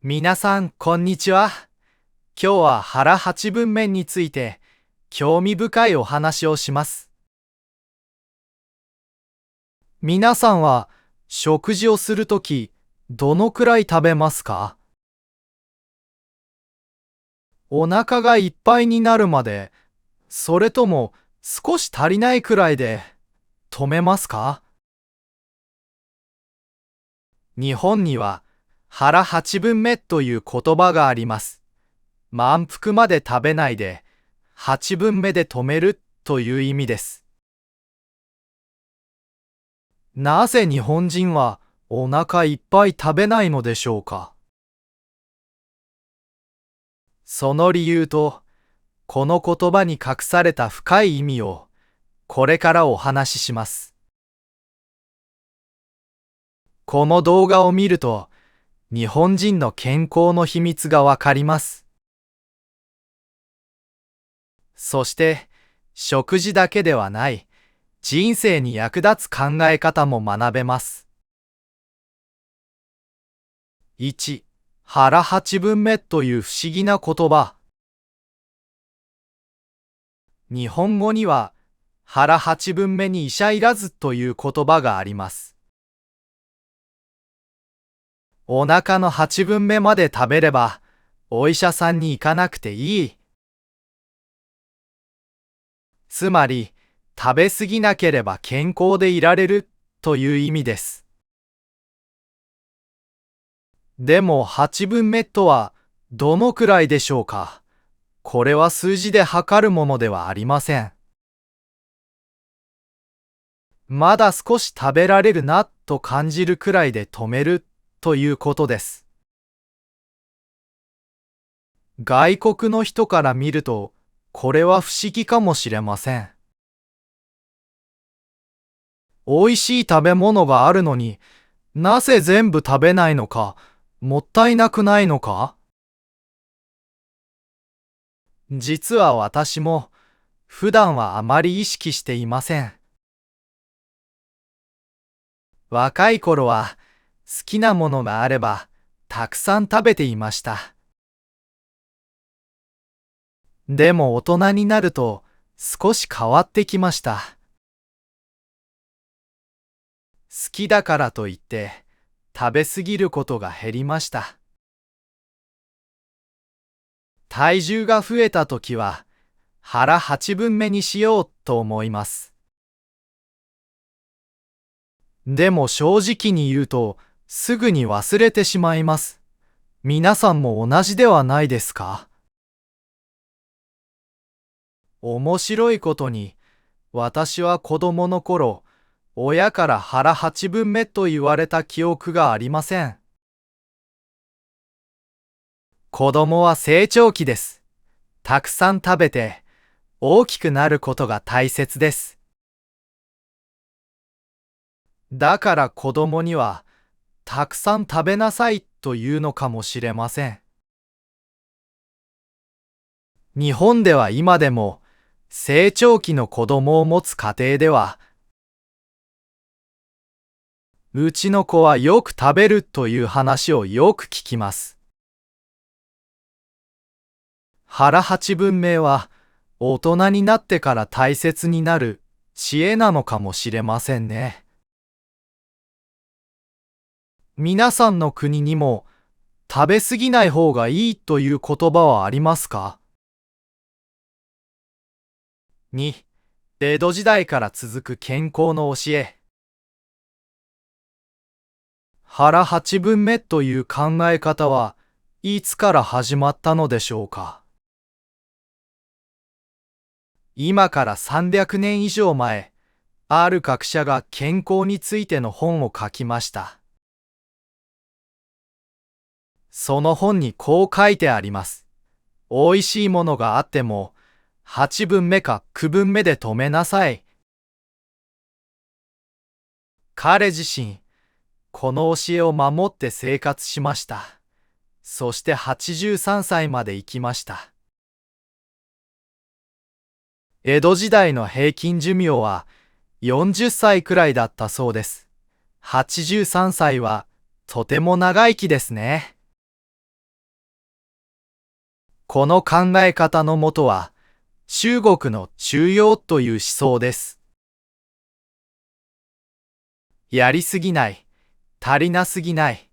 皆さん、こんにちは。今日は腹八分目について興味深いお話をします。皆さんは食事をするとき、どのくらい食べますか？お腹がいっぱいになるまで、それとも少し足りないくらいで止めますか？日本には腹八分目という言葉があります。満腹まで食べないで、八分目で止めるという意味です。なぜ日本人はお腹いっぱい食べないのでしょうか？その理由と、この言葉に隠された深い意味を、これからお話しします。この動画を見ると、日本人の健康の秘密がわかります。そして、食事だけではない、人生に役立つ考え方も学べます。1、腹八分目という不思議な言葉。日本語には、腹八分目に医者いらずという言葉があります。お腹の八分目まで食べれば、お医者さんに行かなくていい。つまり、食べ過ぎなければ健康でいられるという意味です。でも八分目とはどのくらいでしょうか？これは数字で測るものではありません。まだ少し食べられるなと感じるくらいで止めるということです。外国の人から見ると、これは不思議かもしれません。美味しい食べ物があるのに、なぜ全部食べないのか、もったいなくないのか？実は私も、普段はあまり意識していません。若い頃は、好きなものがあれば、たくさん食べていました。でも大人になると、少し変わってきました。好きだからといって、食べ過ぎることが減りました。体重が増えたときは、腹八分目にしようと思います。でも正直に言うと、すぐに忘れてしまいます。皆さんも同じではないですか？面白いことに、私は子供の頃、親から腹八分目と言われた記憶がありません。子供は成長期です。たくさん食べて、大きくなることが大切です。だから子供には、たくさん食べなさいというのかもしれません。日本では今でも、成長期の子供を持つ家庭では、うちの子はよく食べるという話をよく聞きます。腹八分目は、大人になってから大切になる知恵なのかもしれませんね。皆さんの国にも、食べ過ぎない方がいいという言葉はありますか？ 2. 江戸時代から続く健康の教え。腹八分目という考え方はいつから始まったのでしょうか？今から300年以上前、ある学者が健康についての本を書きました。その本にこう書いてあります。おいしいものがあっても、八分目か九分目で止めなさい。彼自身、この教えを守って生活しました。そして83歳まで生きました。江戸時代の平均寿命は40歳くらいだったそうです。83歳はとても長生きですね。この考え方のもとは、中国の中庸という思想です。やりすぎない、足りなすぎない、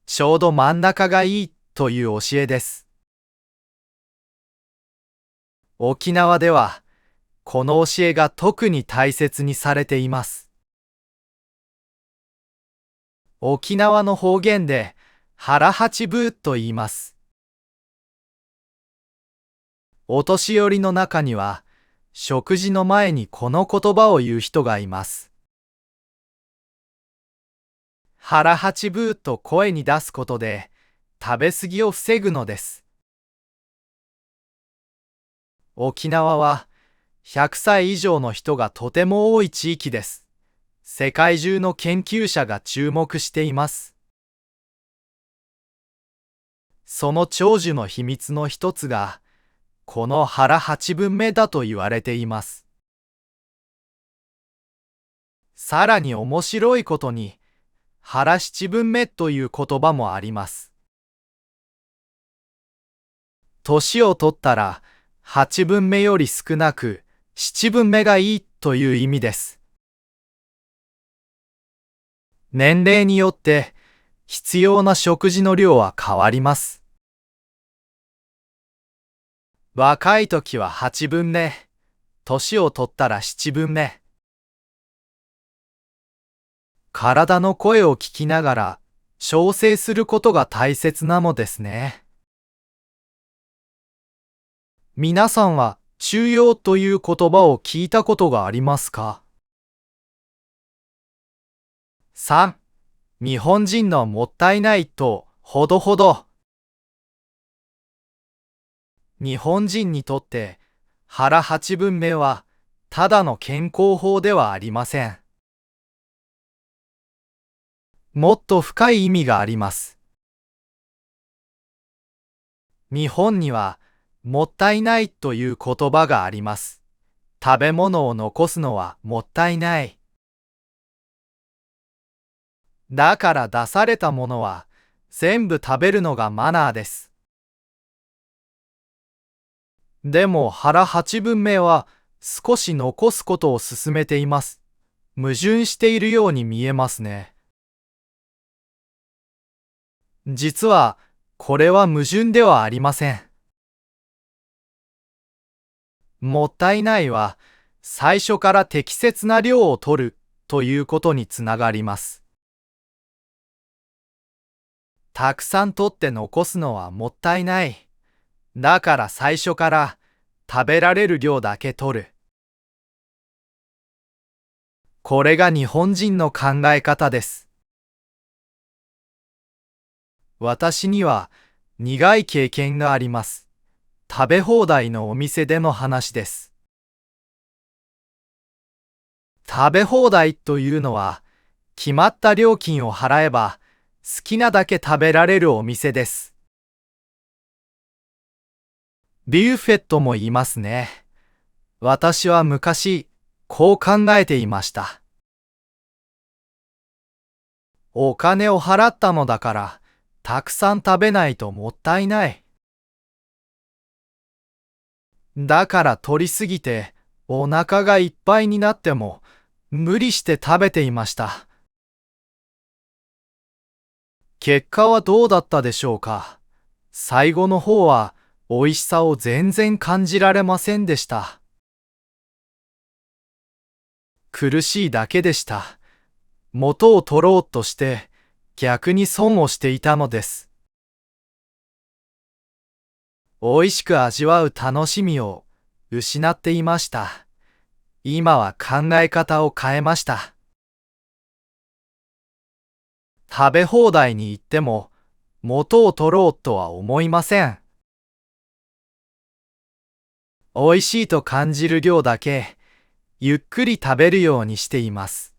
ちょうど真ん中がいいという教えです。沖縄では、この教えが特に大切にされています。沖縄の方言で、腹八分と言います。お年寄りの中には、食事の前にこの言葉を言う人がいます。腹八分と声に出すことで、食べ過ぎを防ぐのです。沖縄は、100歳以上の人がとても多い地域です。世界中の研究者が注目しています。その長寿の秘密の一つが、この腹八分目だと言われています。さらに面白いことに、腹七分目という言葉もあります。年を取ったら、八分目より少なく、七分目がいいという意味です。年齢によって、必要な食事の量は変わります。若い時は八分目、年を取ったら七分目。体の声を聞きながら調整することが大切なのですね。皆さんは中庸という言葉を聞いたことがありますか？ 3. 日本人のもったいないとほどほど。日本人にとって腹八分目はただの健康法ではありません。もっと深い意味があります。日本にはもったいないという言葉があります。食べ物を残すのはもったいない。だから出されたものは全部食べるのがマナーです。でも腹八分目は少し残すことを勧めています。矛盾しているように見えますね。実はこれは矛盾ではありません。もったいないは最初から適切な量を取るということにつながります。たくさん取って残すのはもったいない。だから最初から食べられる量だけ取る。これが日本人の考え方です。私には苦い経験があります。食べ放題のお店での話です。食べ放題というのは、決まった料金を払えば好きなだけ食べられるお店です。ビュッフェットも言いますね。私は昔、こう考えていました。お金を払ったのだから、たくさん食べないともったいない。だから取りすぎて、お腹がいっぱいになっても、無理して食べていました。結果はどうだったでしょうか。最後の方は、美味しさを全然感じられませんでした。苦しいだけでした。元を取ろうとして逆に損をしていたのです。美味しく味わう楽しみを失っていました。今は考え方を変えました。食べ放題に行っても元を取ろうとは思いません。美味しいと感じる量だけゆっくり食べるようにしています。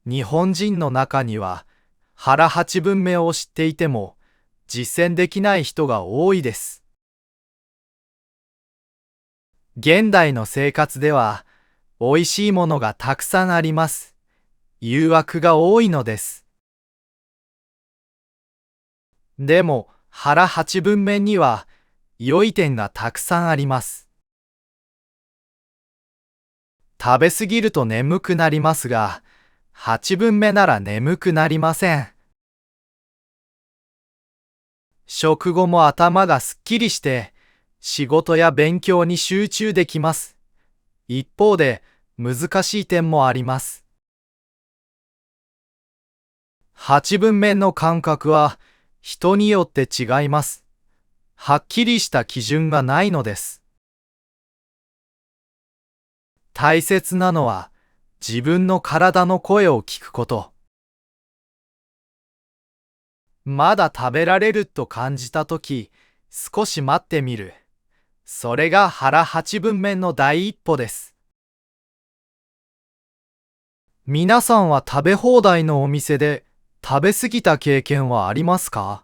日本人の中には腹八分目を知っていても実践できない人が多いです。現代の生活では美味しいものがたくさんあります。誘惑が多いのです。でも腹八分目には良い点がたくさんあります。食べ過ぎると眠くなりますが、8分目なら眠くなりません。食後も頭がすっきりして、仕事や勉強に集中できます。一方で、難しい点もあります。8分目の感覚は人によって違います。はっきりした基準がないのです。大切なのは自分の体の声を聞くこと。まだ食べられると感じたとき、少し待ってみる。それが腹8分目の第一歩です。皆さんは食べ放題のお店で食べ過ぎた経験はありますか？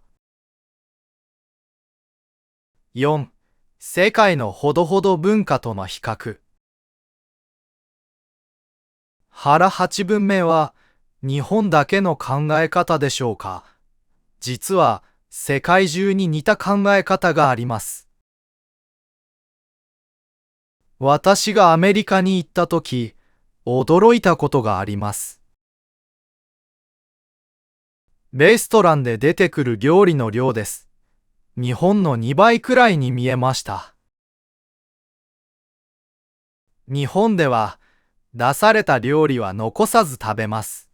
4. 世界のほどほど文化との比較。腹8分目は日本だけの考え方でしょうか？実は世界中に似た考え方があります。私がアメリカに行ったとき、驚いたことがあります。レストランで出てくる料理の量です。日本の2倍くらいに見えました。日本では出された料理は残さず食べます。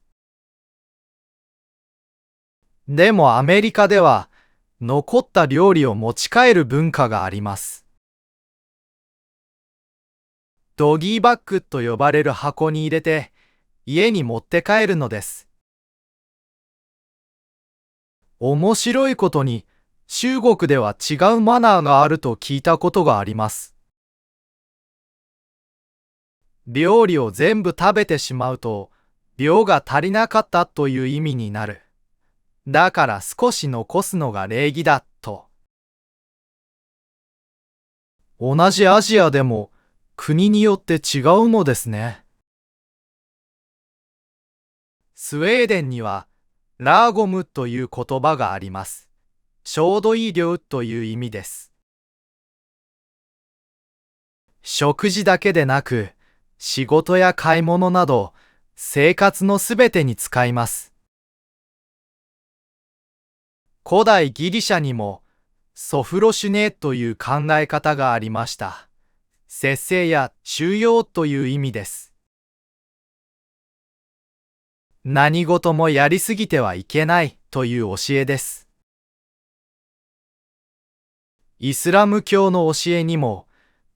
でもアメリカでは残った料理を持ち帰る文化があります。ドギーバッグと呼ばれる箱に入れて家に持って帰るのです。面白いことに中国では違うマナーがあると聞いたことがあります。料理を全部食べてしまうと量が足りなかったという意味になる。だから少し残すのが礼儀だと。同じアジアでも国によって違うのですね。スウェーデンにはラーゴムという言葉があります。ちょうどいい量という意味です。食事だけでなく、仕事や買い物など生活のすべてに使います。古代ギリシャにもソフロシュネという考え方がありました。節制や収容という意味です。何事もやりすぎてはいけないという教えです。イスラム教の教えにも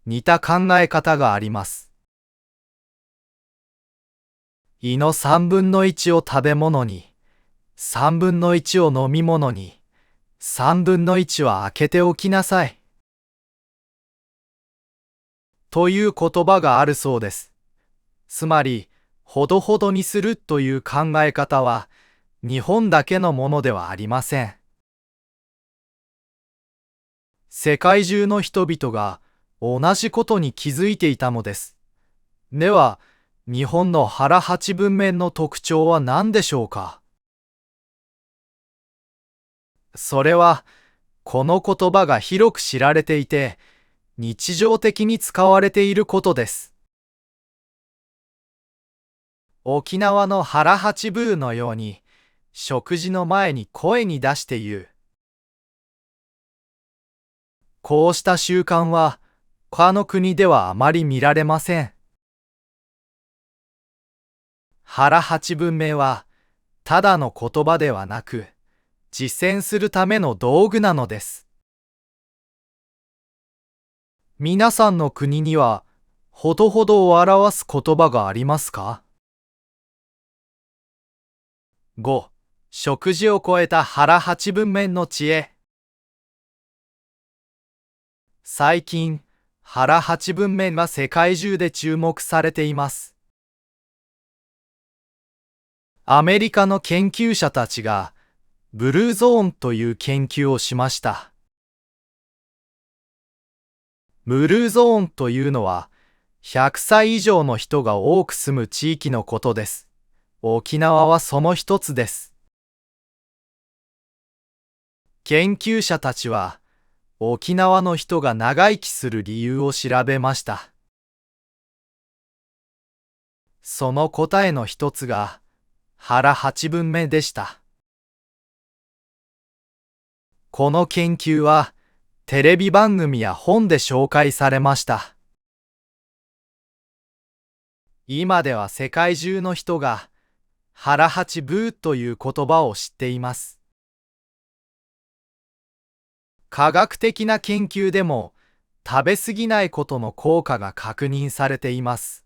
似た考え方があります。胃の3分の1を食べ物に、3分の1を飲み物に、3分の1は空けておきなさい。という言葉があるそうです。つまり、ほどほどにするという考え方は、日本だけのものではありません。世界中の人々が同じことに気づいていたのです。では、日本の腹八分目の特徴は何でしょうか？それは、この言葉が広く知られていて、日常的に使われていることです。沖縄の腹八分のように、食事の前に声に出して言う。こうした習慣は、他の国ではあまり見られません。腹八分目は、ただの言葉ではなく、実践するための道具なのです。皆さんの国には、ほどほどを表す言葉がありますか？ 5. 食事を超えた腹八分目の知恵。最近、腹八分目が世界中で注目されています。アメリカの研究者たちが、ブルーゾーンという研究をしました。ブルーゾーンというのは、100歳以上の人が多く住む地域のことです。沖縄はその一つです。研究者たちは沖縄の人が長生きする理由を調べました。その答えの一つが腹八分目でした。この研究はテレビ番組や本で紹介されました。今では世界中の人が腹八分という言葉を知っています。科学的な研究でも食べ過ぎないことの効果が確認されています。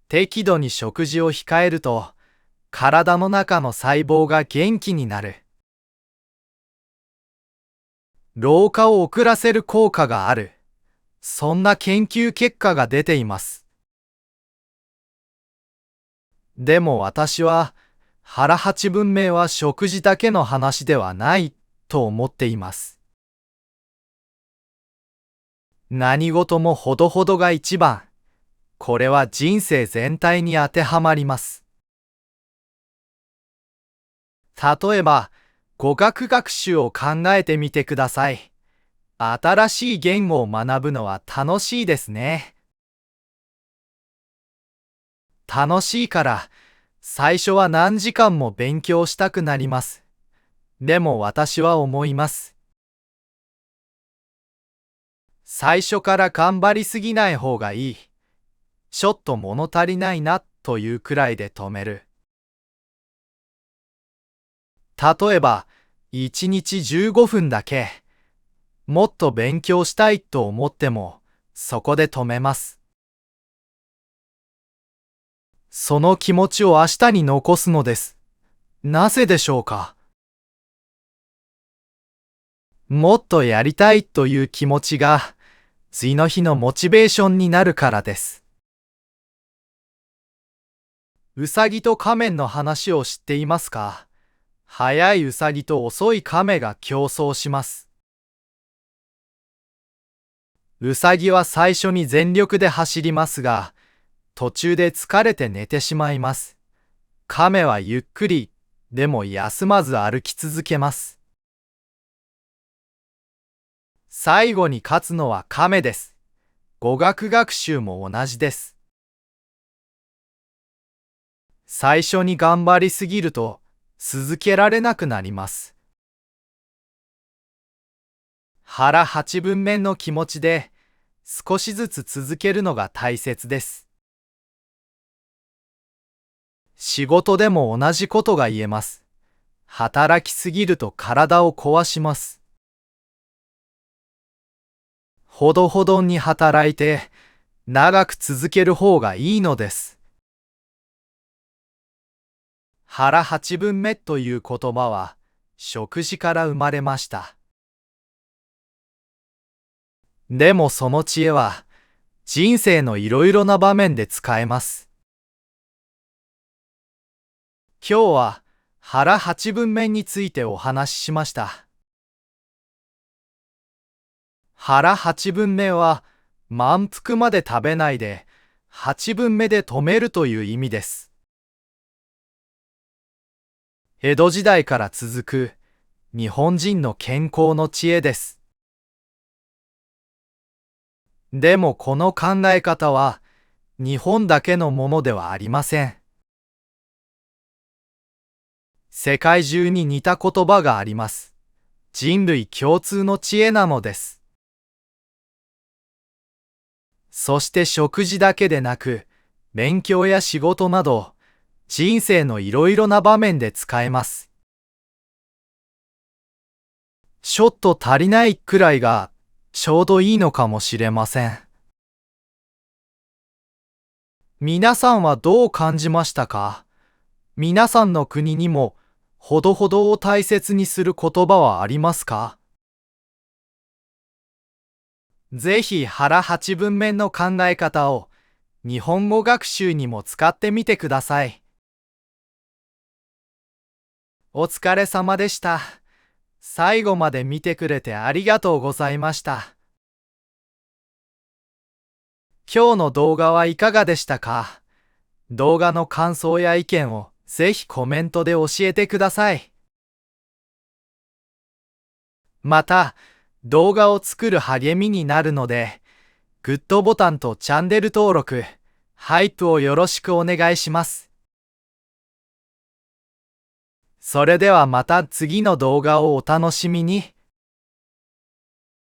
適度に食事を控えると体の中の細胞が元気になる。老化を遅らせる効果がある。そんな研究結果が出ています。でも私は腹八分目は食事だけの話ではないと思っています。何事もほどほどが一番。これは人生全体に当てはまります。例えば、語学学習を考えてみてください。新しい言語を学ぶのは楽しいですね。楽しいから、最初は何時間も勉強したくなります。でも私は思います。最初から頑張りすぎない方がいい。ちょっと物足りないなというくらいで止める。例えば、1日15分だけ、もっと勉強したいと思っても、そこで止めます。その気持ちを明日に残すのです。なぜでしょうか？もっとやりたいという気持ちが、次の日のモチベーションになるからです。うさぎと仮面の話を知っていますか？速いうさぎと遅い亀が競争します。うさぎは最初に全力で走りますが、途中で疲れて寝てしまいます。亀はゆっくり、でも休まず歩き続けます。最後に勝つのは亀です。語学学習も同じです。最初に頑張りすぎると続けられなくなります。腹八分目の気持ちで少しずつ続けるのが大切です。仕事でも同じことが言えます。働きすぎると体を壊します。ほどほどに働いて長く続ける方がいいのです。腹八分目という言葉は食事から生まれました。でもその知恵は人生のいろいろな場面で使えます。今日は腹八分目についてお話ししました。腹八分目は満腹まで食べないで八分目で止めるという意味です。江戸時代から続く日本人の健康の知恵です。でもこの考え方は日本だけのものではありません。世界中に似た言葉があります。人類共通の知恵なのです。そして食事だけでなく、勉強や仕事など、人生のいろいろな場面で使えます。ちょっと足りないくらいがちょうどいいのかもしれません。皆さんはどう感じましたか？皆さんの国にもほどほどを大切にする言葉はありますか？ぜひ腹八分目の考え方を日本語学習にも使ってみてください。お疲れ様でした。最後まで見てくれてありがとうございました。今日の動画はいかがでしたか？動画の感想や意見をぜひコメントで教えてください。また、動画を作る励みになるので、グッドボタンとチャンネル登録、ハイプをよろしくお願いします。それではまた次の動画をお楽しみに。